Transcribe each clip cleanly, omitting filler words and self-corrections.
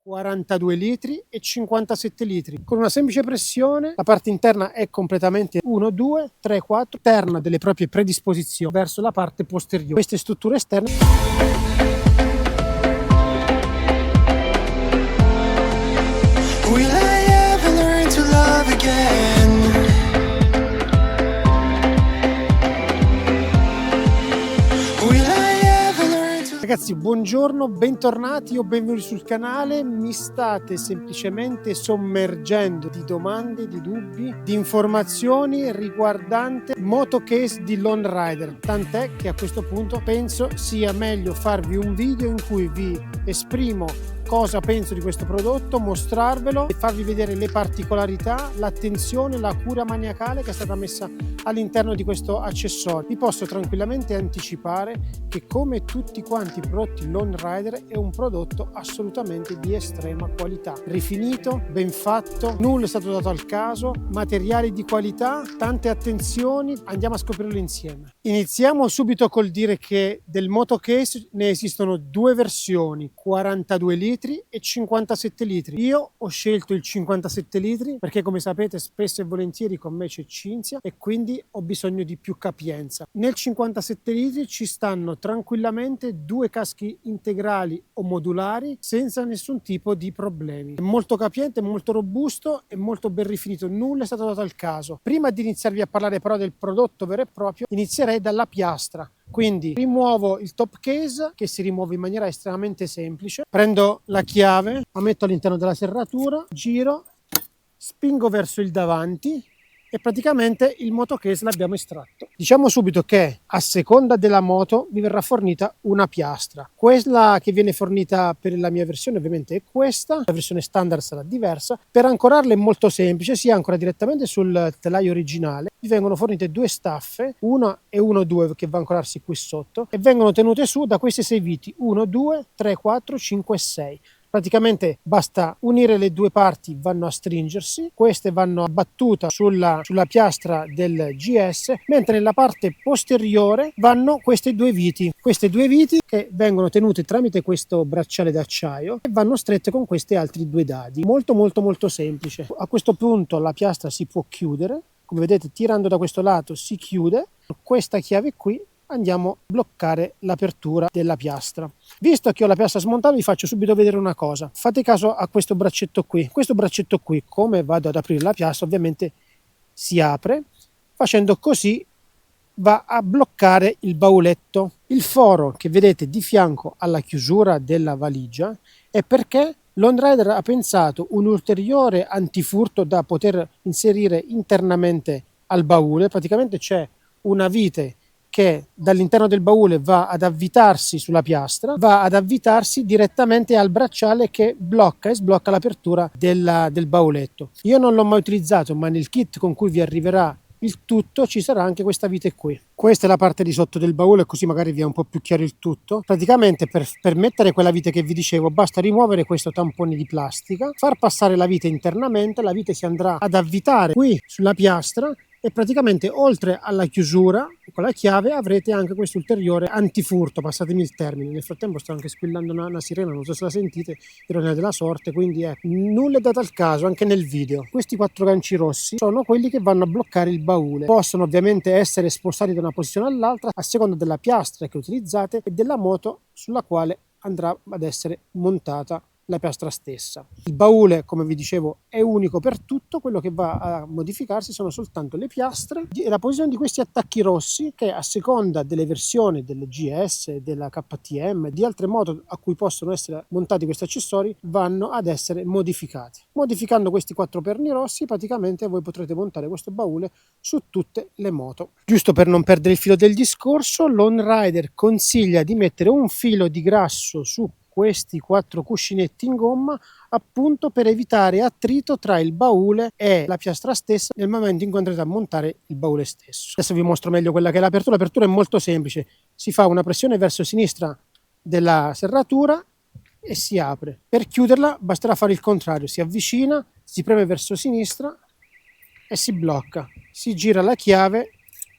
42 litri e 57 litri. Con una semplice pressione la parte interna è completamente 1, 2, 3, 4, interna delle proprie predisposizioni verso la parte posteriore. Queste strutture esterne Ragazzi, buongiorno, bentornati o benvenuti sul canale. Mi state semplicemente sommergendo di domande, di dubbi, di informazioni riguardante moto case di Lone Rider. Tant'è che a questo punto penso sia meglio farvi un video in cui vi esprimo cosa penso di questo prodotto, mostrarvelo e farvi vedere le particolarità, l'attenzione, la cura maniacale che è stata messa all'interno di questo accessorio. Vi posso tranquillamente anticipare che, come tutti quanti i prodotti Lone Rider, è un prodotto assolutamente di estrema qualità, rifinito, ben fatto, nulla è stato dato al caso, materiali di qualità, tante attenzioni. Andiamo a scoprirlo insieme. Iniziamo subito col dire che del moto case ne esistono due versioni, 42 litri e 57 litri. Io ho scelto il 57 litri perché, come sapete, spesso e volentieri con me c'è Cinzia e quindi ho bisogno di più capienza. Nel 57 litri ci stanno tranquillamente due caschi integrali o modulari senza nessun tipo di problemi. È molto capiente, molto robusto e molto ben rifinito, nulla è stato dato al caso. Prima di iniziarvi a parlare però del prodotto vero e proprio, inizierei dalla piastra. Quindi rimuovo il top case, che si rimuove in maniera estremamente semplice, prendo la chiave, la metto all'interno della serratura, giro, spingo verso il davanti e praticamente il moto case l'abbiamo estratto. Diciamo subito che a seconda della moto vi verrà fornita una piastra. Quella che viene fornita per la mia versione ovviamente è questa, la versione standard sarà diversa. Per ancorarla è molto semplice, si ancora direttamente sul telaio originale. Vi vengono fornite due staffe, una e 1, 2, che va a ancorarsi qui sotto e vengono tenute su da questi 6 viti, 1, 2, 3, 4, 5 e 6. Praticamente basta unire le due parti, vanno a stringersi, queste vanno abbattute sulla piastra del GS, mentre nella parte posteriore vanno queste due viti che vengono tenute tramite questo bracciale d'acciaio e vanno strette con questi altri due dadi. Molto semplice. A questo punto la piastra si può chiudere, come vedete tirando da questo lato si chiude, questa chiave qui andiamo a bloccare l'apertura della piastra. Visto che ho la piastra smontata, vi faccio subito vedere una cosa. Fate caso a questo braccetto qui. Questo braccetto qui, come vado ad aprire la piastra, ovviamente si apre. Facendo così va a bloccare il bauletto. Il foro che vedete di fianco alla chiusura della valigia è perché Lone Rider ha pensato un ulteriore antifurto da poter inserire internamente al baule. Praticamente c'è una vite che dall'interno del baule va ad avvitarsi sulla piastra, va ad avvitarsi direttamente al bracciale che blocca e sblocca l'apertura del bauletto. Io non l'ho mai utilizzato, ma nel kit con cui vi arriverà il tutto ci sarà anche questa vite qui. Questa è la parte di sotto del baule, così magari vi è un po' più chiaro il tutto. Praticamente per mettere quella vite che vi dicevo basta rimuovere questo tampone di plastica, far passare la vite internamente, la vite si andrà ad avvitare qui sulla piastra e praticamente oltre alla chiusura con la chiave avrete anche questo ulteriore antifurto, passatemi il termine. Nel frattempo sto anche squillando una sirena, non so se la sentite, ironia della sorte, quindi nulla è dato al caso anche nel video. Questi 4 ganci rossi sono quelli che vanno a bloccare il baule, possono ovviamente essere spostati da una posizione all'altra a seconda della piastra che utilizzate e della moto sulla quale andrà ad essere montata la piastra stessa. Il baule, come vi dicevo, è unico per tutto, quello che va a modificarsi sono soltanto le piastre e la posizione di questi attacchi rossi che a seconda delle versioni delle GS, della KTM, di altre moto a cui possono essere montati questi accessori vanno ad essere modificati. Modificando questi 4 perni rossi praticamente voi potrete montare questo baule su tutte le moto. Giusto per non perdere il filo del discorso, Lone Rider consiglia di mettere un filo di grasso su questi 4 cuscinetti in gomma appunto per evitare attrito tra il baule e la piastra stessa nel momento in cui andrete a montare il baule stesso. Adesso vi mostro meglio quella che è l'apertura. L'apertura è molto semplice, si fa una pressione verso sinistra della serratura e si apre. Per chiuderla basterà fare il contrario, si avvicina, si preme verso sinistra e si blocca, si gira la chiave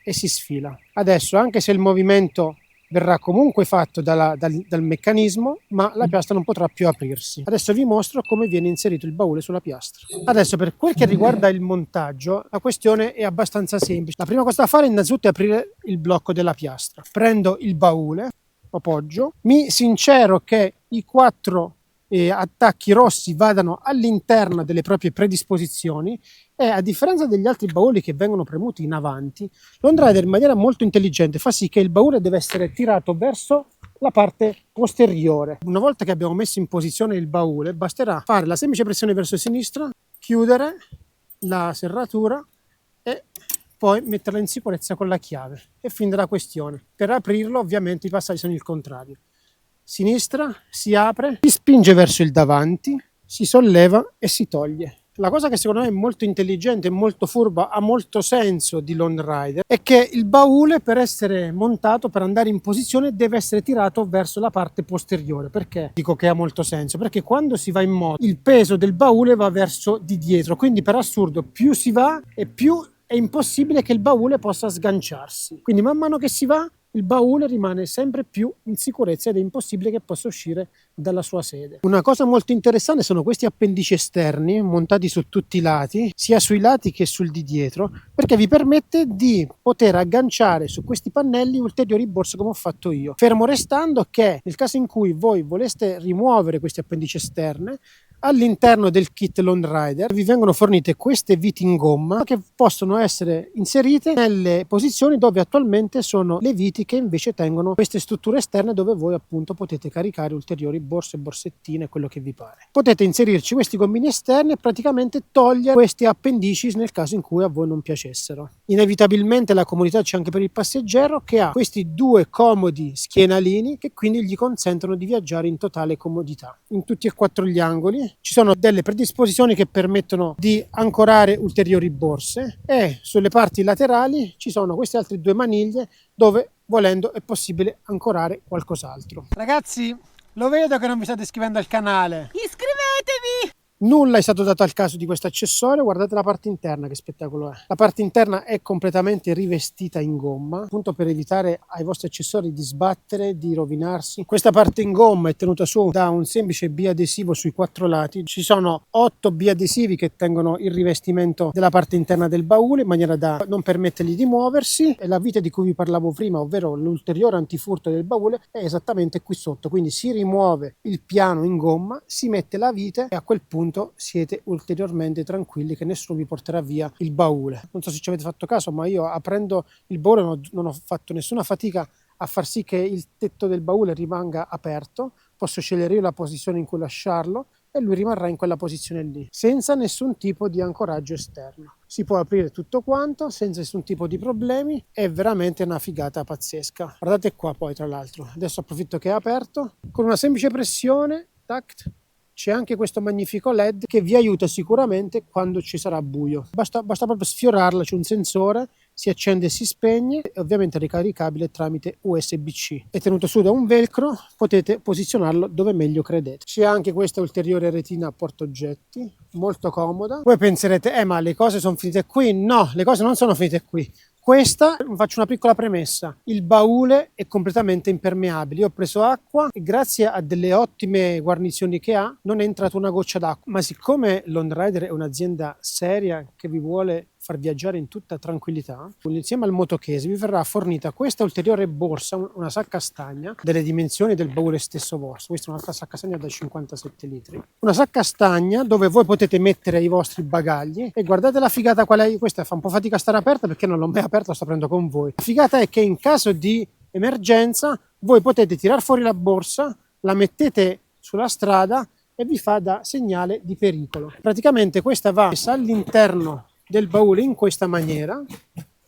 e si sfila. Adesso, anche se il movimento verrà comunque fatto dal meccanismo, ma la piastra non potrà più aprirsi. Adesso vi mostro come viene inserito il baule sulla piastra. Adesso, per quel che riguarda il montaggio, la questione è abbastanza semplice. La prima cosa da fare innanzitutto è aprire il blocco della piastra. Prendo il baule, lo poggio, mi sincero che i 4 attacchi rossi vadano all'interno delle proprie predisposizioni, e a differenza degli altri bauli che vengono premuti in avanti, l'Onrider in maniera molto intelligente fa sì che il baule deve essere tirato verso la parte posteriore. Una volta che abbiamo messo in posizione il baule, basterà fare la semplice pressione verso sinistra, chiudere la serratura e poi metterla in sicurezza con la chiave, e fin della questione. Per aprirlo ovviamente i passaggi sono il contrario: sinistra, si apre, si spinge verso il davanti, si solleva e si toglie. La cosa che secondo me è molto intelligente e molto furba, ha molto senso di l'Onrider, è che il baule, per essere montato, per andare in posizione, deve essere tirato verso la parte posteriore. Perché dico che ha molto senso? Perché quando si va in moto il peso del baule va verso di dietro, quindi per assurdo più si va e più è impossibile che il baule possa sganciarsi. Quindi man mano che si va, il baule rimane sempre più in sicurezza ed è impossibile che possa uscire dalla sua sede. Una cosa molto interessante sono questi appendici esterni montati su tutti i lati, sia sui lati che sul di dietro, perché vi permette di poter agganciare su questi pannelli ulteriori borse, come ho fatto io. Fermo restando che nel caso in cui voi voleste rimuovere questi appendici esterni, all'interno del kit l'Onrider vi vengono fornite queste viti in gomma che possono essere inserite nelle posizioni dove attualmente sono le viti che invece tengono queste strutture esterne, dove voi appunto potete caricare ulteriori borse, borsettine, quello che vi pare. Potete inserirci questi gommini esterni e praticamente togliere questi appendici nel caso in cui a voi non piacessero. Inevitabilmente la comodità c'è anche per il passeggero, che ha questi 2 comodi schienalini che quindi gli consentono di viaggiare in totale comodità in tutti e 4 gli angoli. Ci sono delle predisposizioni che permettono di ancorare ulteriori borse, e sulle parti laterali ci sono queste altre 2 maniglie dove, volendo, è possibile ancorare qualcos'altro. Ragazzi, lo vedo che non vi state iscrivendo al canale. Iscrivetevi! Nulla è stato dato al caso di questo accessorio. Guardate la parte interna, che spettacolo è. La parte interna è completamente rivestita in gomma, appunto per evitare ai vostri accessori di sbattere, di rovinarsi. Questa parte in gomma è tenuta su da un semplice biadesivo sui 4 lati. Ci sono 8 biadesivi che tengono il rivestimento della parte interna del baule in maniera da non permettergli di muoversi, e la vite di cui vi parlavo prima, ovvero l'ulteriore antifurto del baule, è esattamente qui sotto. Quindi si rimuove il piano in gomma, si mette la vite e a quel punto siete ulteriormente tranquilli che nessuno vi porterà via il baule. Non so se ci avete fatto caso, ma io aprendo il baule non ho fatto nessuna fatica a far sì che il tetto del baule rimanga aperto. Posso scegliere io la posizione in cui lasciarlo e lui rimarrà in quella posizione lì, senza nessun tipo di ancoraggio esterno. Si può aprire tutto quanto senza nessun tipo di problemi, è veramente una figata pazzesca. Guardate qua poi, tra l'altro, adesso approfitto che è aperto, con una semplice pressione, tac, c'è anche questo magnifico LED che vi aiuta sicuramente quando ci sarà buio. Basta proprio sfiorarla, c'è un sensore, si accende e si spegne, e ovviamente è ricaricabile tramite USB-C. È tenuto su da un velcro, potete posizionarlo dove meglio credete. C'è anche questa ulteriore retina a portaoggetti, molto comoda. Voi penserete, ma le cose sono finite qui? No, le cose non sono finite qui. Questa, faccio una piccola premessa, il baule è completamente impermeabile. Io ho preso acqua e grazie a delle ottime guarnizioni che ha non è entrata una goccia d'acqua, ma siccome l'Onrider è un'azienda seria che vi vuole far viaggiare in tutta tranquillità, insieme al motocase vi verrà fornita questa ulteriore borsa, una sacca stagna delle dimensioni del baule stesso vostro. Questa è un'altra sacca stagna da 57 litri, una sacca stagna dove voi potete mettere i vostri bagagli. E guardate la figata qual è. Questa fa un po' fatica a stare aperta perché non l'ho mai aperta, la sto prendendo con voi. La figata è che in caso di emergenza voi potete tirar fuori la borsa, la mettete sulla strada e vi fa da segnale di pericolo. Praticamente questa va messa all'interno del baule in questa maniera,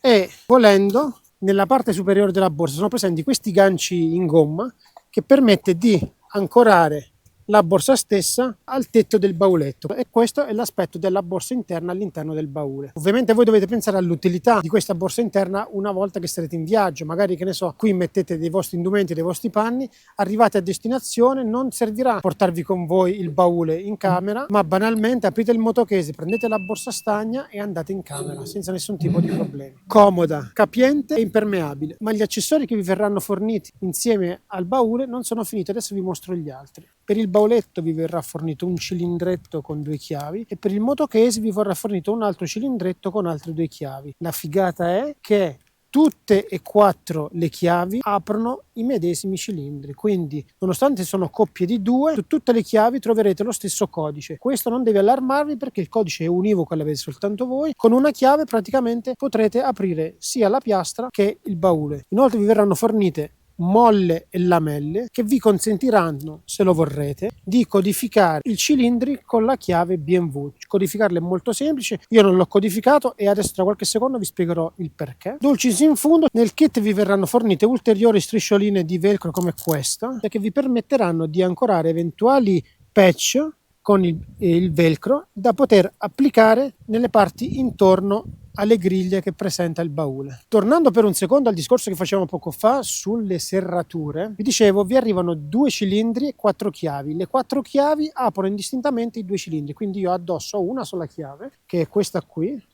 e volendo nella parte superiore della borsa sono presenti questi ganci in gomma che permette di ancorare la borsa stessa al tetto del bauletto, e questo è l'aspetto della borsa interna all'interno del baule. Ovviamente voi dovete pensare all'utilità di questa borsa interna una volta che sarete in viaggio, magari, che ne so, qui mettete dei vostri indumenti, dei vostri panni, arrivate a destinazione, non servirà portarvi con voi il baule in camera, ma banalmente aprite il motocase, prendete la borsa stagna e andate in camera senza nessun tipo di problemi. Comoda, capiente e impermeabile. Ma gli accessori che vi verranno forniti insieme al baule non sono finiti, adesso vi mostro gli altri. Per il bauletto vi verrà fornito un cilindretto con 2 chiavi e per il motocase vi verrà fornito un altro cilindretto con altre 2 chiavi. La figata è che tutte e 4 le chiavi aprono i medesimi cilindri, quindi nonostante sono coppie di 2, su tutte le chiavi troverete lo stesso codice. Questo non deve allarmarvi perché il codice è univoco e l'avete soltanto voi. Con una chiave praticamente potrete aprire sia la piastra che il baule. Inoltre vi verranno fornite molle e lamelle che vi consentiranno, se lo vorrete, di codificare i cilindri con la chiave B&W. Codificarlo è molto semplice, io non l'ho codificato e adesso tra qualche secondo vi spiegherò il perché. Dulcis in fundo, nel kit vi verranno fornite ulteriori striscioline di velcro come questa, che vi permetteranno di ancorare eventuali patch con il velcro da poter applicare nelle parti intorno alle griglie che presenta il baule. Tornando per un secondo al discorso che facevamo poco fa sulle serrature, vi dicevo, vi arrivano 2 cilindri e 4 chiavi. Le 4 chiavi aprono indistintamente i 2 cilindri, quindi io addosso ho una sola chiave, che è questa qui,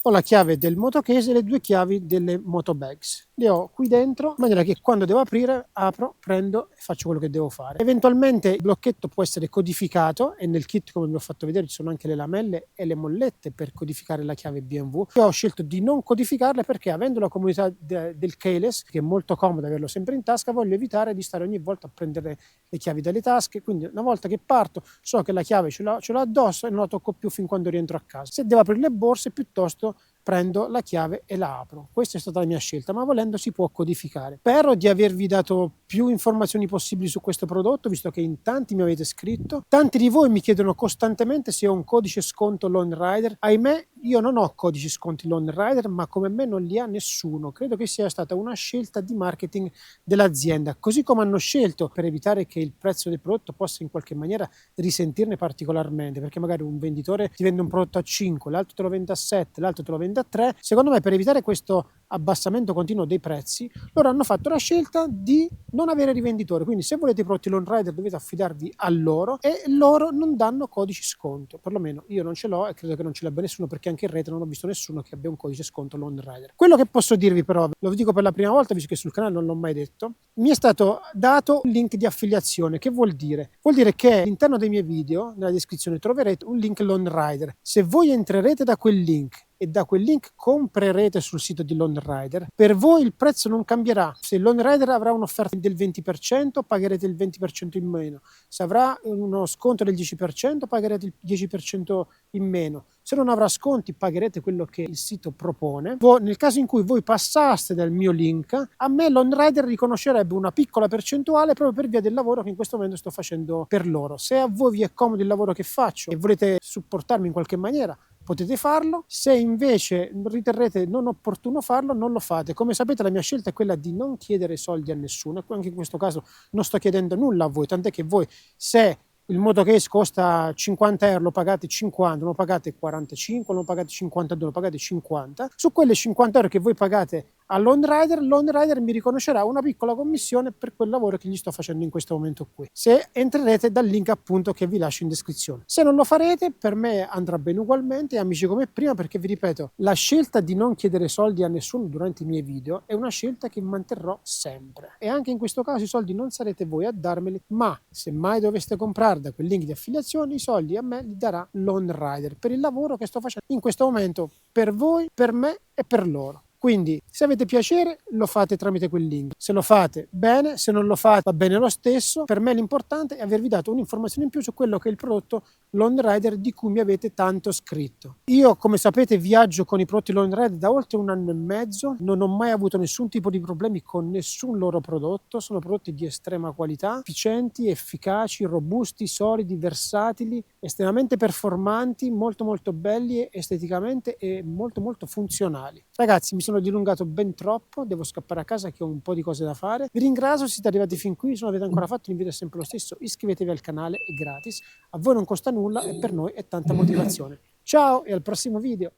ho la chiave del motocase e le 2 chiavi delle motobags. Le ho qui dentro in maniera che quando devo aprire, apro, prendo e faccio quello che devo fare. Eventualmente il blocchetto può essere codificato e nel kit, come vi ho fatto vedere, ci sono anche le lamelle e le mollette per codificare la chiave B&W. Io ho scelto di non codificarle perché, avendo la comodità del keyless, che è molto comodo averlo sempre in tasca, voglio evitare di stare ogni volta a prendere le chiavi dalle tasche. Quindi una volta che parto so che la chiave ce l'ho addosso e non la tocco più fin quando rientro a casa. Se devo aprire le borse, piuttosto prendo la chiave e la apro. Questa è stata la mia scelta, ma volendo si può codificare. Spero di avervi dato più informazioni possibili su questo prodotto, visto che in tanti mi avete scritto. Tanti di voi mi chiedono costantemente se ho un codice sconto Lone Rider. Ahimè, io non ho codici sconti Lone Rider, ma come me non li ha nessuno. Credo che sia stata una scelta di marketing dell'azienda, così come hanno scelto per evitare che il prezzo del prodotto possa in qualche maniera risentirne particolarmente, perché magari un venditore ti vende un prodotto a 5, l'altro te lo vende a 7, l'altro te lo vende a 3. Secondo me, per evitare questo abbassamento continuo dei prezzi, loro hanno fatto la scelta di non avere rivenditori. Quindi se volete i prodotti Lone Rider dovete affidarvi a loro, e loro non danno codici sconto, perlomeno io non ce l'ho e credo che non ce l'abbia nessuno, perché anche in rete non ho visto nessuno che abbia un codice sconto Lone Rider. Quello che posso dirvi però, lo dico per la prima volta visto che sul canale non l'ho mai detto, mi è stato dato un link di affiliazione. Che vuol dire? Vuol dire che all'interno dei miei video, nella descrizione, troverete un link Lone Rider. Se voi entrerete da quel link e da quel link comprerete sul sito di Lone Rider, per voi il prezzo non cambierà. Se Lone Rider avrà un'offerta del 20%, pagherete il 20% in meno. Se avrà uno sconto del 10%, pagherete il 10% in meno. Se non avrà sconti, pagherete quello che il sito propone. Nel caso in cui voi passaste dal mio link, a me Lone Rider riconoscerebbe una piccola percentuale proprio per via del lavoro che in questo momento sto facendo per loro. Se a voi vi è comodo il lavoro che faccio e volete supportarmi in qualche maniera, potete farlo. Se invece riterrete non opportuno farlo, non lo fate. Come sapete, la mia scelta è quella di non chiedere soldi a nessuno, anche in questo caso non sto chiedendo nulla a voi, tant'è che voi, se il motocase costa 50 euro, lo pagate 50, non lo pagate 45, non lo pagate 52, lo pagate 50. Su quelle 50 euro che voi pagate a Lone Rider mi riconoscerà una piccola commissione per quel lavoro che gli sto facendo in questo momento qui, se entrerete dal link appunto che vi lascio in descrizione. Se non lo farete, per me andrà bene ugualmente, amici, come prima, perché vi ripeto, la scelta di non chiedere soldi a nessuno durante i miei video è una scelta che manterrò sempre, e anche in questo caso i soldi non sarete voi a darmeli, ma se mai doveste comprare da quel link di affiliazione, i soldi a me li darà Lone Rider per il lavoro che sto facendo in questo momento per voi, per me e per loro. Quindi se avete piacere lo fate tramite quel link, se lo fate bene, se non lo fate va bene lo stesso. Per me l'importante è avervi dato un'informazione in più su quello che è il prodotto Lone Rider di cui mi avete tanto scritto. Io, come sapete, viaggio con i prodotti Lone Rider da oltre 1 anno e mezzo, non ho mai avuto nessun tipo di problemi con nessun loro prodotto. Sono prodotti di estrema qualità, efficienti, efficaci, robusti, solidi, versatili, estremamente performanti, molto belli esteticamente e molto funzionali. Ragazzi, mi sono dilungato ben troppo, devo scappare a casa che ho un po' di cose da fare. Vi ringrazio se siete arrivati fin qui, se non l'avete ancora fatto l'invito è sempre lo stesso, iscrivetevi al canale, è gratis, a voi non costa nulla e per noi è tanta motivazione. Ciao e al prossimo video!